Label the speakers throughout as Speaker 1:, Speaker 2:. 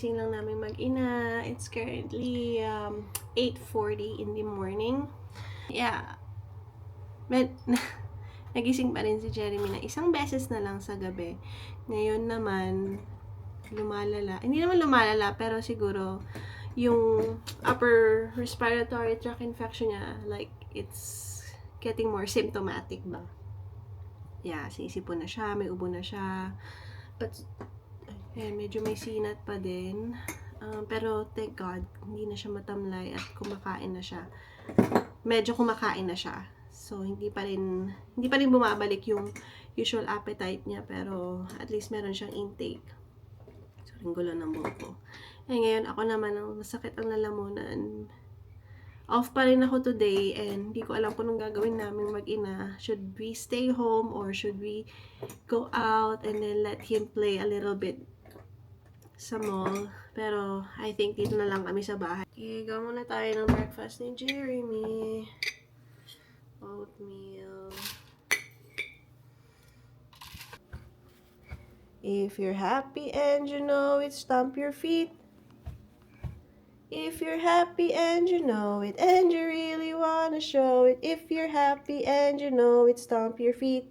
Speaker 1: Kagising lang namin mag-ina. It's currently 8:40 in the morning. Yeah. Nagising pa rin si Jeremy na isang beses na lang sa gabi. Ngayon naman, lumalala. Hindi naman lumalala, pero siguro yung upper respiratory tract infection niya, like, it's getting more symptomatic ba? Yeah, sisipon na siya, may ubo na siya. But, medyo may sinat pa din. Pero, thank God, hindi na siya matamlay at kumakain na siya. Medyo kumakain na siya. So, hindi pa rin bumabalik yung usual appetite niya, pero at least meron siyang intake. So, ring gulo ng buhok ko. Ngayon, ako naman, ang masakit ang lalamunan. Off pa rin ako today, and hindi ko alam kung anong gagawin namin mag-ina. Should we stay home, or should we go out and then let him play a little bit sa mall? Pero, I think dito na lang kami sa bahay. Okay, gawa muna tayo ng breakfast ni Jeremy. Oatmeal. If you're happy and you know it, stomp your feet. If you're happy and you know it, and you really wanna show it. If you're happy and you know it, stomp your feet.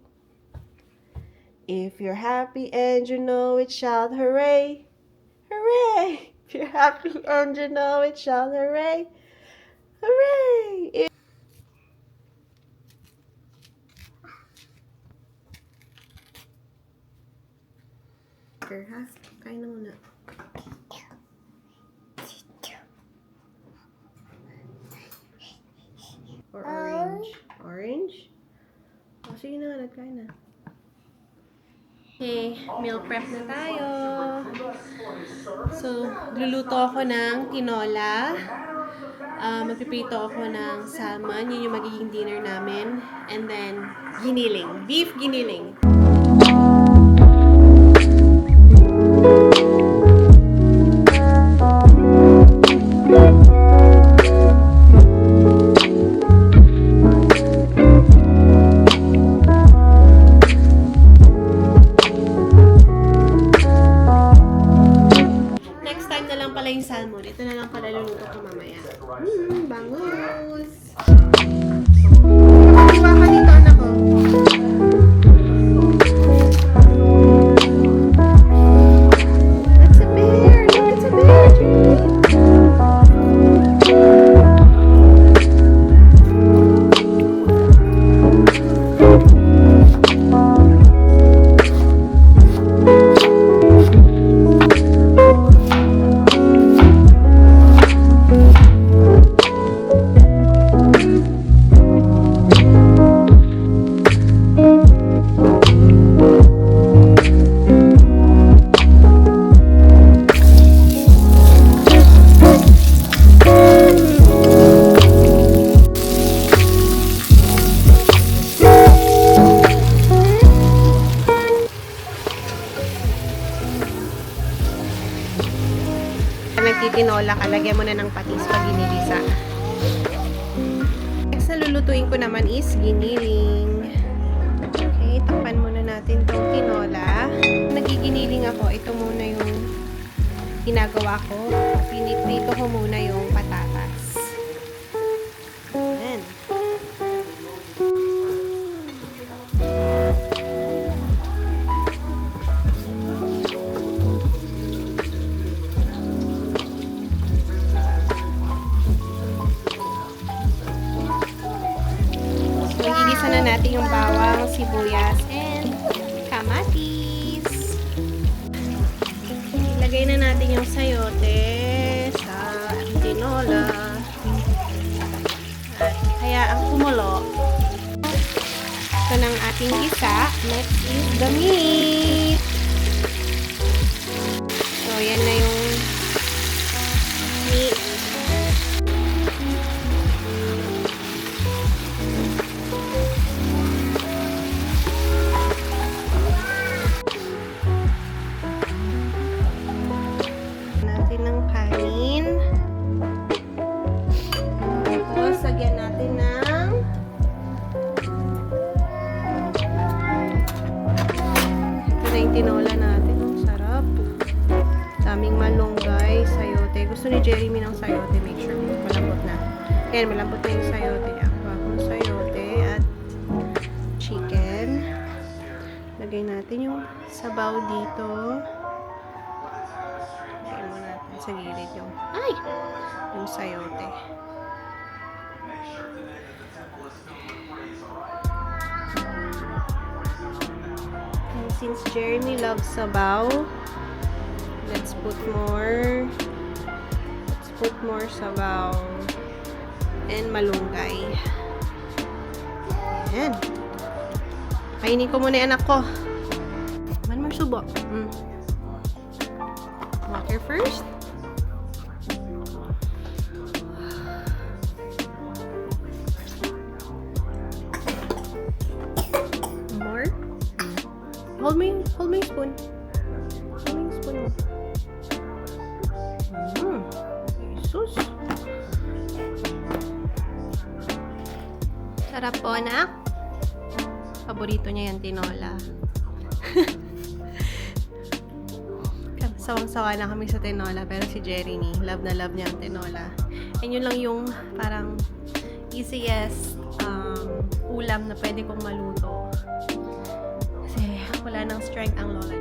Speaker 1: If you're happy and you know it, shout hooray. Hooray! If you're happy and you know it, shout hooray. Hooray! Ha? Kain na muna. Or orange? Orange? O, sige na, nagkain na. Okay, meal prep na tayo. So, luluto ako ng tinola. Magpiprito ako ng salmon. Yun yung magiging dinner namin. And then, giniling. Beef giniling. Yung salmon. Ito na lang pala luluto ko mamaya. Bangus! Kuha ka dito, anak ko. That's a bear! Look, it's a bear! Nagtitinola ka, lagyan mo na ng patis pag ginilisa. Next na lulutuin ko naman is giniling. Okay, takpan muna natin itong tinola. Nagiginiling ako, ito muna yung ginagawa ko. Piniprito ko muna yung patatas. Ayan. Na natin yung bawang, sibuyas, and kamatis. Ilagay na natin yung sayote sa tinola. At hayaan kumulo. Ito ng ating isa. Next is the meat. So, yan na yung meat. Tinola natin. Ang sarap. Daming ni Jeremy ng sayote. Make sure malambot na. Ayan, malambot na yung sayote niya. Bagong sayote at chicken. Lagay natin yung sabaw dito. Lagay mo natin sa gilid yung sayote. And since Jeremy loves sabaw, let's put more sabaw and malunggay. Ayan. Kainin ko muna yung anak ko. One more subo. Water first. More. Hold me yung spoon. Hold me yung spoon mo. Jesus. Sarap po, anak. Paborito niya yung tinola. Sawang-sawa na kami sa tinola, pero si Jeremy, love na love niya ang tinola. And yun lang yung parang easiest ulam na pwede kong maluto. Kasi wala nang strength ang lola.